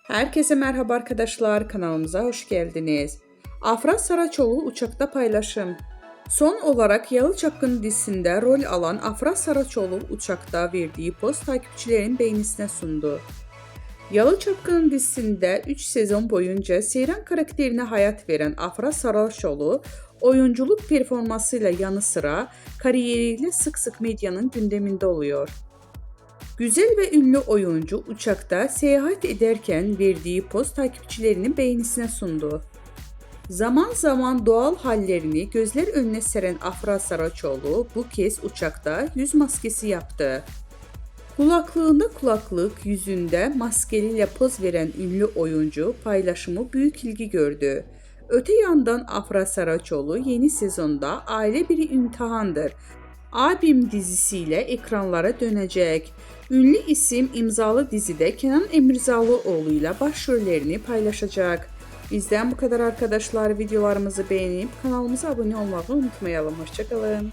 Herkese merhaba arkadaşlar, kanalımıza hoş geldiniz. Afra Saraçoğlu uçakta paylaşım. Son olarak Yalı Çapkını dizisinde rol alan Afra Saraçoğlu uçakta verdiği poz takipçilerin beğenisine sundu. Yalı Çapkını dizisinde 3 sezon boyunca Seyran karakterine hayat veren Afra Saraçoğlu, oyunculuk performansıyla yanı sıra kariyeriyle sık sık medyanın gündeminde oluyor. Güzel ve ünlü oyuncu uçakta seyahat ederken verdiği poz takipçilerinin beğenisine sundu. Zaman zaman doğal hallerini gözler önüne seren Afra Saraçoğlu bu kez uçakta yüz maskesi yaptı. Kulaklığında kulaklık, yüzünde maskeliyle poz veren ünlü oyuncu paylaşımı büyük ilgi gördü. Öte yandan Afra Saraçoğlu yeni sezonda Aile Bir İmtihandır Abim dizisiyle ekranlara dönecek. Ünlü isim imzalı dizide Kenan Emirzalıoğlu ile başrollerini paylaşacak. Bizden bu kadar arkadaşlar. Videolarımızı beğenip kanalımıza abone olmayı unutmayalım. Hoşça kalın.